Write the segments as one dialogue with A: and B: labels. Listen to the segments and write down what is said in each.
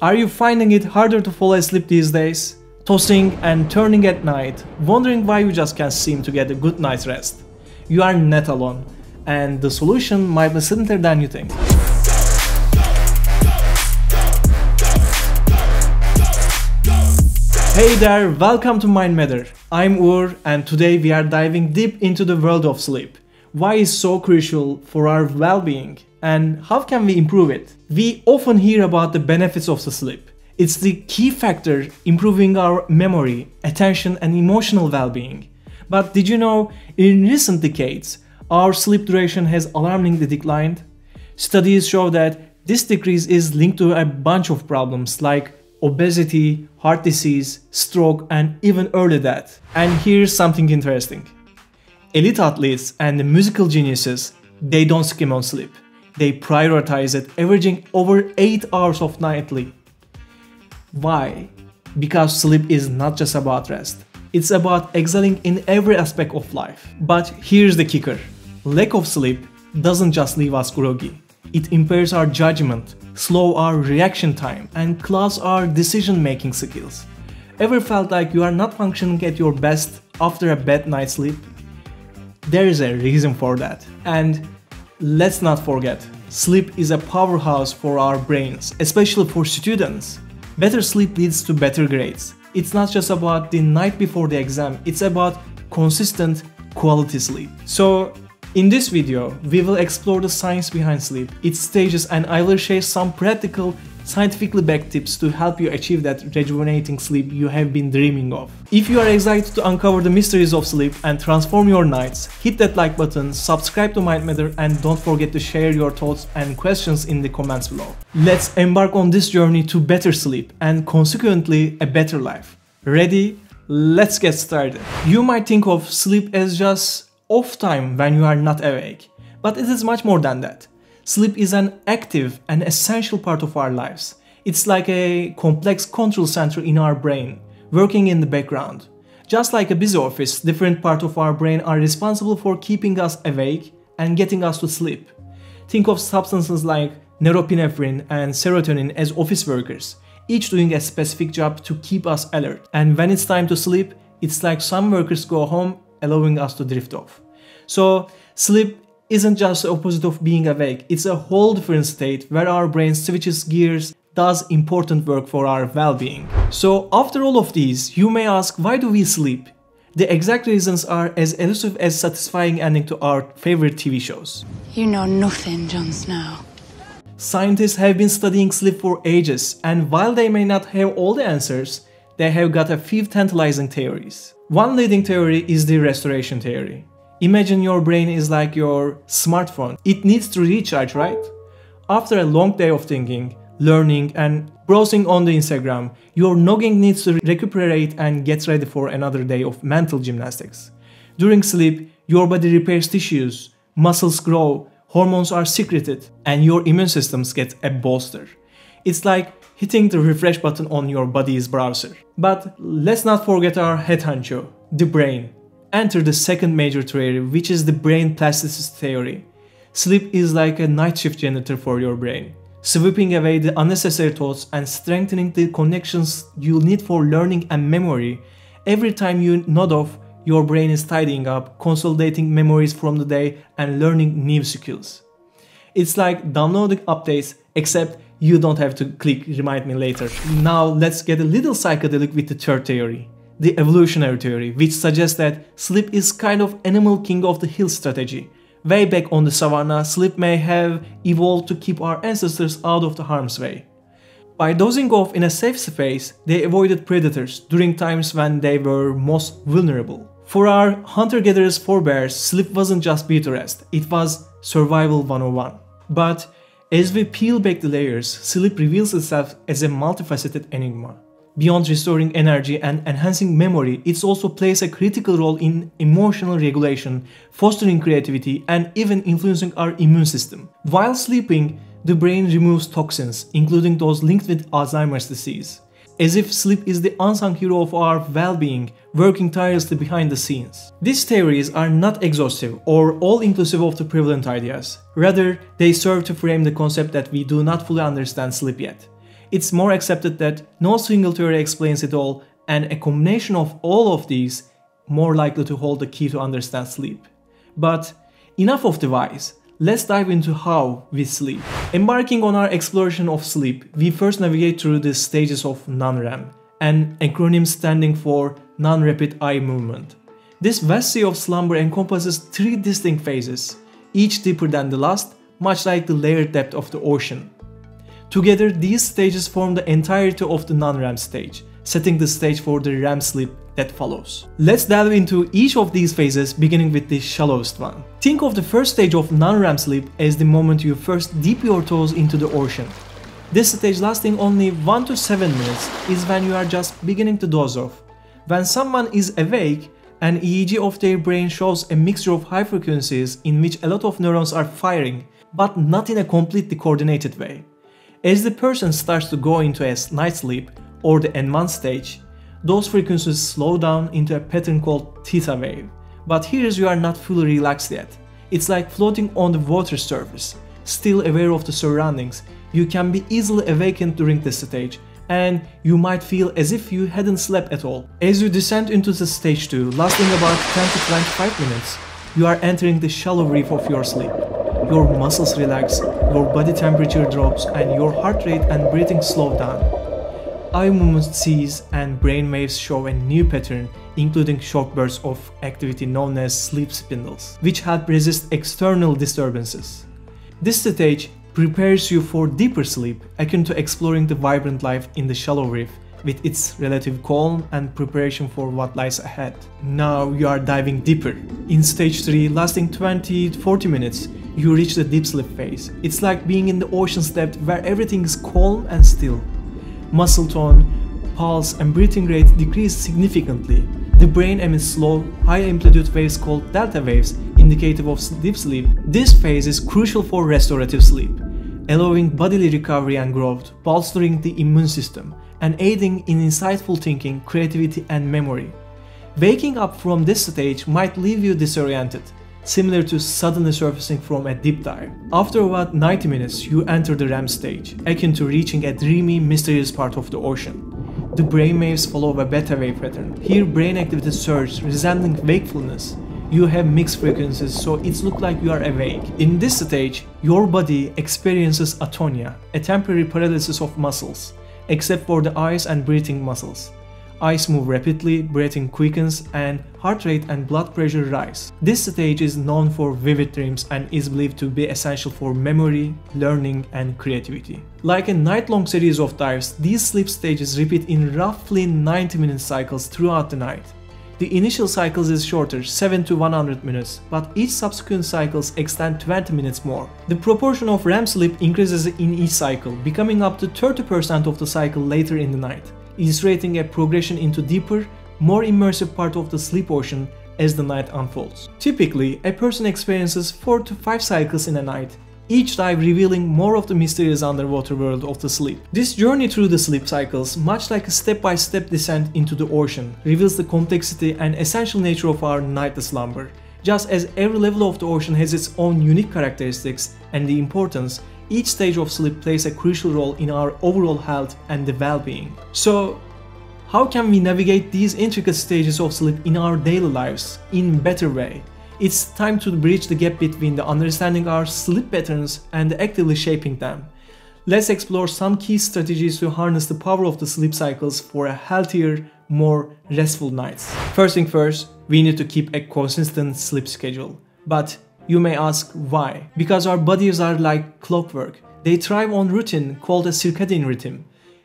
A: Are you finding it harder to fall asleep these days? Tossing and turning at night, wondering why you just can't seem to get a good night's rest? You are not alone, and the solution might be simpler than you think. Hey there, welcome to Mind Matter. I'm Uğur, and today we are diving deep into the world of sleep. Why it's so crucial for our well-being, and how can we improve it? We often hear about the benefits of the sleep. It's the key factor improving our memory, attention, and emotional well-being. But did you know, in recent decades, our sleep duration has alarmingly declined? Studies show that this decrease is linked to a bunch of problems like obesity, heart disease, stroke, and even early death. And here's something interesting. Elite athletes and the musical geniuses, they don't skim on sleep. They prioritize it, averaging over 8 hours of nightly. Why? Because sleep is not just about rest. It's about excelling in every aspect of life. But here's the kicker. Lack of sleep doesn't just leave us groggy. It impairs our judgment, slows our reaction time, and clouds our decision-making skills. Ever felt like you are not functioning at your best after a bad night's sleep? There is a reason for that. And let's not forget, sleep is a powerhouse for our brains, especially for students. Better sleep leads to better grades. It's not just about the night before the exam, it's about consistent quality sleep. So, in this video, we will explore the science behind sleep, its stages, and I will share some practical, scientifically backed tips to help you achieve that rejuvenating sleep you have been dreaming of. If you are excited to uncover the mysteries of sleep and transform your nights, hit that like button, subscribe to Mind Matter, and don't forget to share your thoughts and questions in the comments below. Let's embark on this journey to better sleep and consequently a better life. Ready? Let's get started. You might think of sleep as just off time when you are not awake, but it is much more than that. Sleep is an active and essential part of our lives. It's like a complex control center in our brain, working in the background. Just like a busy office, different parts of our brain are responsible for keeping us awake and getting us to sleep. Think of substances like norepinephrine and serotonin as office workers, each doing a specific job to keep us alert. And when it's time to sleep, it's like some workers go home, allowing us to drift off. So, sleep isn't just the opposite of being awake, it's a whole different state where our brain switches gears, does important work for our well-being. So after all of these, you may ask, why do we sleep? The exact reasons are as elusive as satisfying ending to our favorite TV shows.
B: You know nothing, Jon Snow.
A: Scientists have been studying sleep for ages, and while they may not have all the answers, they have got a few tantalizing theories. One leading theory is the restoration theory. Imagine your brain is like your smartphone. It needs to recharge, right? After a long day of thinking, learning, and browsing on the Instagram, your noggin needs to recuperate and get ready for another day of mental gymnastics. During sleep, your body repairs tissues, muscles grow, hormones are secreted, and your immune systems get a booster. It's like hitting the refresh button on your body's browser. But let's not forget our head honcho, the brain. Enter the second major theory, which is the brain plasticity theory. Sleep is like a night shift janitor for your brain, sweeping away the unnecessary thoughts and strengthening the connections you need for learning and memory. Every time you nod off, your brain is tidying up, consolidating memories from the day and learning new skills. It's like downloading updates, except you don't have to click remind me later. Now let's get a little psychedelic with the third theory, the evolutionary theory, which suggests that sleep is kind of animal king of the hill strategy. Way back on the savannah, sleep may have evolved to keep our ancestors out of the harm's way. By dozing off in a safe space, they avoided predators during times when they were most vulnerable. For our hunter-gatherers forebears, sleep wasn't just be to rest, it was survival 101. But as we peel back the layers, sleep reveals itself as a multifaceted enigma. Beyond restoring energy and enhancing memory, it also plays a critical role in emotional regulation, fostering creativity, and even influencing our immune system. While sleeping, the brain removes toxins, including those linked with Alzheimer's disease. As if sleep is the unsung hero of our well-being, working tirelessly behind the scenes. These theories are not exhaustive or all-inclusive of the prevalent ideas. Rather, they serve to frame the concept that we do not fully understand sleep yet. It's more accepted that no single theory explains it all, and a combination of all of these more likely to hold the key to understand sleep. But enough of the whys, let's dive into how we sleep. Embarking on our exploration of sleep, we first navigate through the stages of non-REM, an acronym standing for non-rapid eye movement. This vast sea of slumber encompasses 3 distinct phases, each deeper than the last, much like the layered depth of the ocean. Together, these stages form the entirety of the non-REM stage, setting the stage for the REM sleep that follows. Let's delve into each of these phases, beginning with the shallowest one. Think of the first stage of non-REM sleep as the moment you first dip your toes into the ocean. This stage, lasting only 1 to 7 minutes, is when you are just beginning to doze off. When someone is awake, an EEG of their brain shows a mixture of high frequencies in which a lot of neurons are firing, but not in a completely coordinated way. As the person starts to go into a night sleep, or the advanced stage, those frequencies slow down into a pattern called theta wave. But here you are not fully relaxed yet. It's like floating on the water surface, still aware of the surroundings. You can be easily awakened during this stage, and you might feel as if you hadn't slept at all. As you descend into the stage 2, lasting about 10 to 25 minutes, you are entering the shallow reef of your sleep. Your muscles relax, your body temperature drops, and your heart rate and breathing slow down. Eye movement cease and brain waves show a new pattern, including short bursts of activity known as sleep spindles, which help resist external disturbances. This stage prepares you for deeper sleep, akin to exploring the vibrant life in the shallow reef, with its relative calm and preparation for what lies ahead. Now you are diving deeper. In stage 3, lasting 20 to 40 minutes, you reach the deep sleep phase. It's like being in the ocean's depth where everything is calm and still. Muscle tone, pulse, and breathing rate decrease significantly. The brain emits slow, high-amplitude waves called delta waves, indicative of deep sleep. This phase is crucial for restorative sleep, allowing bodily recovery and growth, bolstering the immune system, and aiding in insightful thinking, creativity, and memory. Waking up from this stage might leave you disoriented, similar to suddenly surfacing from a deep dive. After about 90 minutes, you enter the REM stage, akin to reaching a dreamy, mysterious part of the ocean. The brain waves follow a beta wave pattern. Here, brain activity surges, resembling wakefulness. You have mixed frequencies, so it looks like you are awake. In this stage, your body experiences atonia, a temporary paralysis of muscles, except for the eyes and breathing muscles. Eyes move rapidly, breathing quickens, and heart rate and blood pressure rise. This stage is known for vivid dreams and is believed to be essential for memory, learning, and creativity. Like a night-long series of dives, these sleep stages repeat in roughly 90-minute cycles throughout the night. The initial cycles is shorter, 7 to 100 minutes, but each subsequent cycles extend 20 minutes more. The proportion of REM sleep increases in each cycle, becoming up to 30% of the cycle later in the night, illustrating a progression into deeper, more immersive part of the sleep ocean as the night unfolds. Typically, a person experiences 4 to 5 cycles in a night, each dive revealing more of the mysterious underwater world of the sleep. This journey through the sleep cycles, much like a step-by-step descent into the ocean, reveals the complexity and essential nature of our nightly slumber. Just as every level of the ocean has its own unique characteristics and the importance, each stage of sleep plays a crucial role in our overall health and the well-being. So, how can we navigate these intricate stages of sleep in our daily lives in a better way? It's time to bridge the gap between the understanding our sleep patterns and actively shaping them. Let's explore some key strategies to harness the power of the sleep cycles for a healthier, more restful nights. First thing first, we need to keep a consistent sleep schedule. But you may ask why? Because our bodies are like clockwork. They thrive on routine called a circadian rhythm.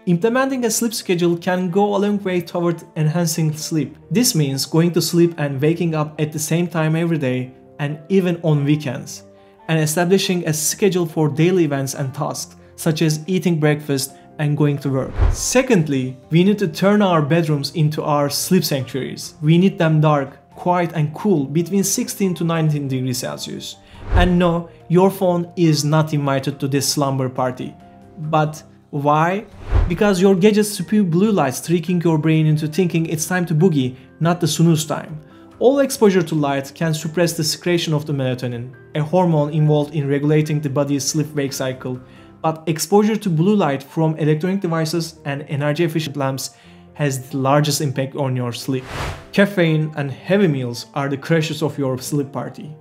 A: Implementing a sleep schedule can go a long way toward enhancing sleep. This means going to sleep and waking up at the same time every day, and even on weekends, and establishing a schedule for daily events and tasks, such as eating breakfast and going to work. Secondly, we need to turn our bedrooms into our sleep sanctuaries. We need them dark, quiet, and cool between 16 to 19 degrees Celsius. And no, your phone is not invited to this slumber party. But why? Because your gadgets spew blue lights, tricking your brain into thinking it's time to boogie, not the snooze time. All exposure to light can suppress the secretion of the melatonin, a hormone involved in regulating the body's sleep-wake cycle, But exposure to blue light from electronic devices and energy efficient lamps has the largest impact on your sleep. Caffeine and heavy meals are the crashers of your sleep party.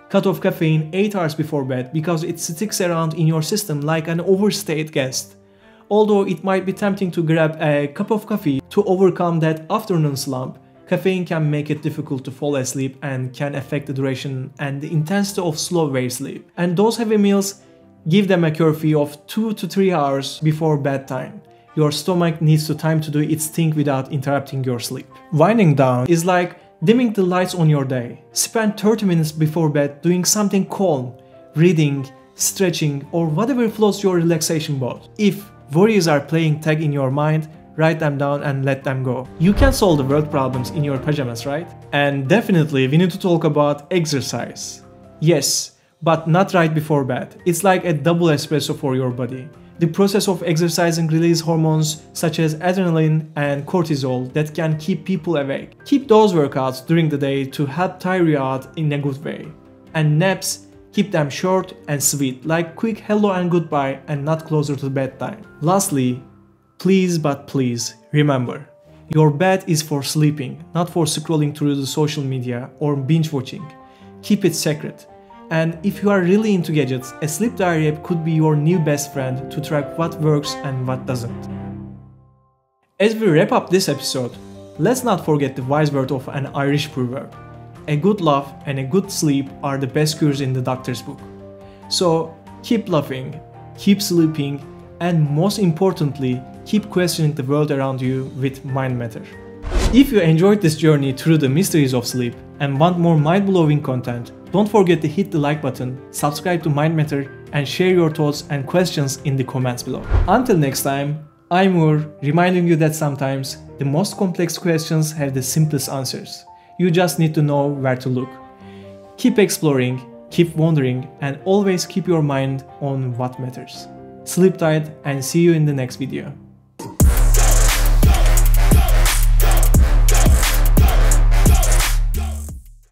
A: Cut off caffeine 8 hours before bed because it sticks around in your system like an overstayed guest. Although it might be tempting to grab a cup of coffee to overcome that afternoon slump, caffeine can make it difficult to fall asleep and can affect the duration and the intensity of slow wave sleep. And those heavy meals, give them a curfew of 2 to 3 hours before bedtime. Your stomach needs the time to do its thing without interrupting your sleep. Winding down is like dimming the lights on your day. Spend 30 minutes before bed doing something calm, reading, stretching, or whatever floats your relaxation boat. If worries are playing tag in your mind, write them down and let them go. You can solve the world problems in your pajamas, right? And definitely we need to talk about exercise. Yes, but not right before bed. It's like a double espresso for your body. The process of exercising releases hormones such as adrenaline and cortisol that can keep people awake. Keep those workouts during the day to help tire you out in a good way. And naps, keep them short and sweet, like quick hello and goodbye and not closer to bedtime. Lastly, please but please remember, your bed is for sleeping, not for scrolling through the social media or binge watching. Keep it sacred. And if you are really into gadgets, a sleep diary app could be your new best friend to track what works and what doesn't. As we wrap up this episode, let's not forget the wise word of an Irish proverb. A good laugh and a good sleep are the best cures in the doctor's book. So keep laughing, keep sleeping, and most importantly, keep questioning the world around you with Mind Matter. If you enjoyed this journey through the mysteries of sleep and want more mind-blowing content, don't forget to hit the like button, subscribe to Mind Matter, and share your thoughts and questions in the comments below. Until next time, I'm Ur, reminding you that sometimes the most complex questions have the simplest answers. You just need to know where to look. Keep exploring, keep wondering, and always keep your mind on what matters. Sleep tight and see you in the next video.